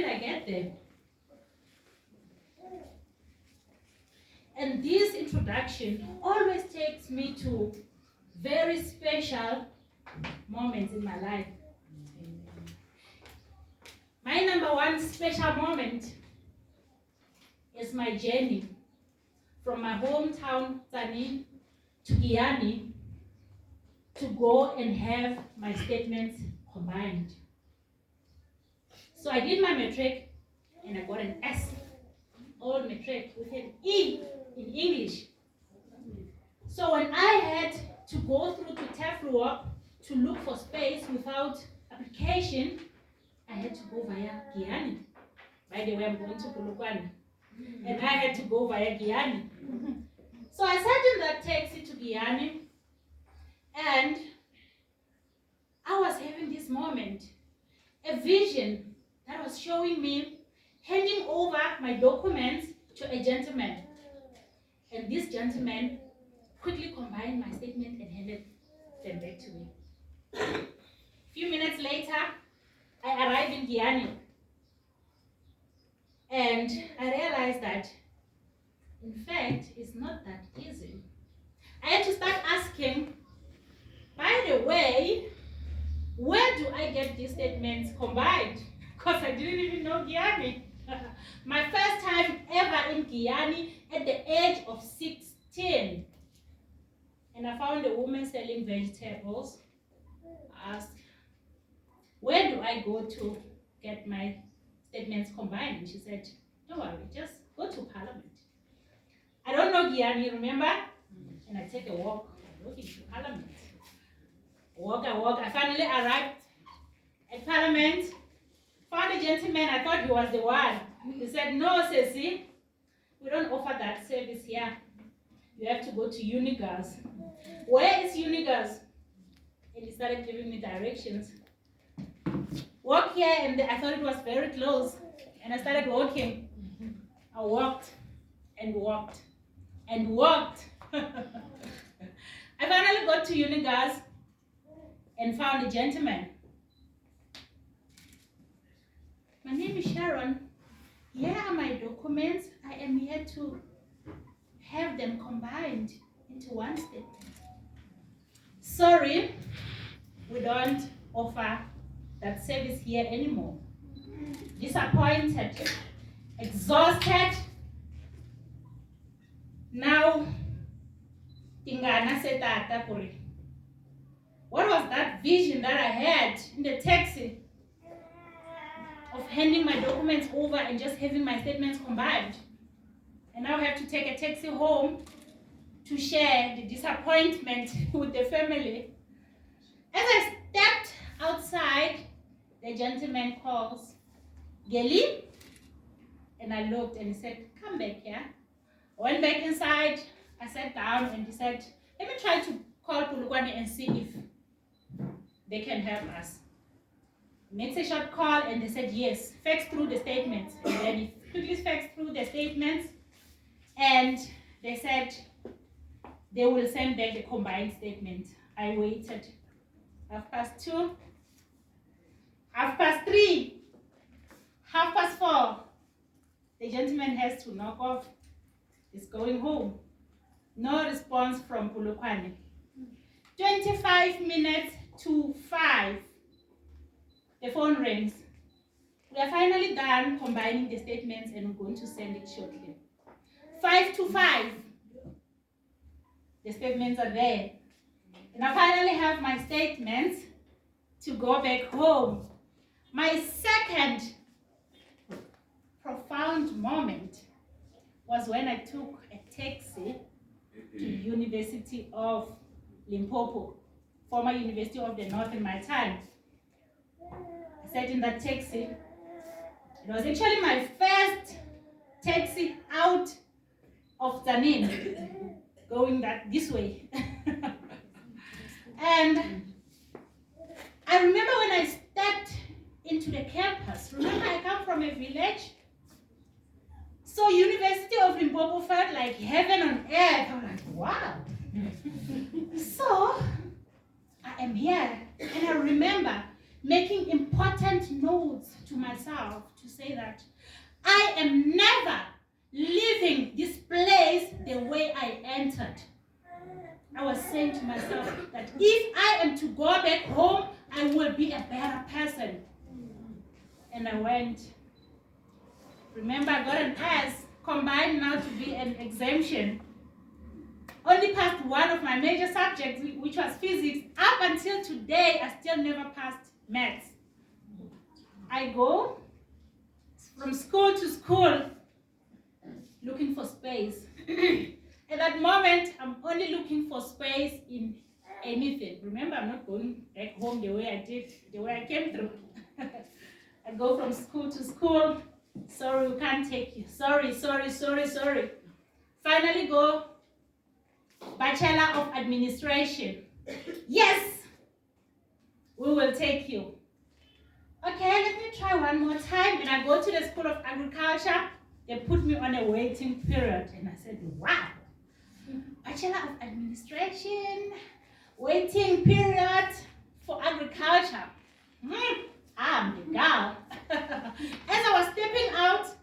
did I get there? And this introduction always takes me to very special moments in my life. My number one special moment is my journey from my hometown, Tzaneen, to Giyani to go and have my statements combined. So I did my matric and I got an S, old matric, with an E in English. So when I had to go through to Tafluwa to look for space without application, I had to go via Giyani. By the way, I'm going to Polokwane. And I had to go via Giyani. So I sat in that taxi to Giyani, and I was having this moment, a vision that was showing me handing over my documents to a gentleman. And this gentleman quickly combined my statement and handed them back to me. A few minutes later, I arrived in Giyani. And I realized that, in fact, it's not that easy. I had to start asking, by the way, where do I get these statements combined? Because I didn't even know Giyani. My first time ever in Giyani at the age of 16. And I found a woman selling vegetables. I asked, where do I go to get my statements combined? And she said, don't worry, just go to Parliament. I don't know Giyani, remember? And I take a walk looking to Parliament. Walk. I finally arrived at Parliament, found a gentleman. I thought he was the one. He said, no, Ceci, we don't offer that service here. You have to go to Unigirls. Where is Unigirls? And he started giving me directions. Walk here, and I thought it was very close. And I started walking. I walked and walked and walked. I finally got to Unigirls and found a gentleman. My name is Sharon. Here are my documents. I am here to have them combined into one statement. Sorry, we don't offer that service here anymore. Disappointed, exhausted. Now, what was that vision that I had in the taxi of handing my documents over and just having my statements combined? And now I have to take a taxi home to share the disappointment with the family. As I stepped outside, the gentleman calls, Geli? And I looked and he said, come back here. I went back inside, I sat down and he said, let me try to call Polokwane and see if they can help us. Makes a short call and they said yes, fax through the statements. And then he quickly faxed through the statements and they said they will send back the combined statement. I waited 2:30, 3:30, 4:30. The gentleman has to knock off. He's going home. No response from Polokwane. 25 minutes to 5. The phone rings. We are finally done combining the statements and we're going to send it shortly. 5 to 5. The statements are there. And I finally have my statements to go back home. My second profound moment was when I took a taxi to University of Limpopo, former University of the North in my time. I sat in that taxi. It was actually my first taxi out of Tzaneen, going this way. And I remember when I stepped into the campus, remember I come from a village, so University of Limpopo felt like heaven on earth. I'm like, wow. So I am here, and I remember making important notes to myself to say that I am never leaving this place the way I entered. I was saying to myself that if I am to go back home, I will be a better person. And I went. Remember, I got an S, combined now to be an exemption. Only passed one of my major subjects, which was physics. Up until today, I still never passed maths. I go from school to school looking for space. At that moment, I'm only looking for space in anything. Remember, I'm not going back home the way I did, the way I came through. I go from school to school. Sorry, we can't take you. Sorry. Finally go, Bachelor of Administration. Yes, we will take you. Okay, let me try one more time. And I go to the School of Agriculture. They put me on a waiting period. And I said, wow, Bachelor of Administration, waiting period for agriculture. I'm the girl. As I was stepping out,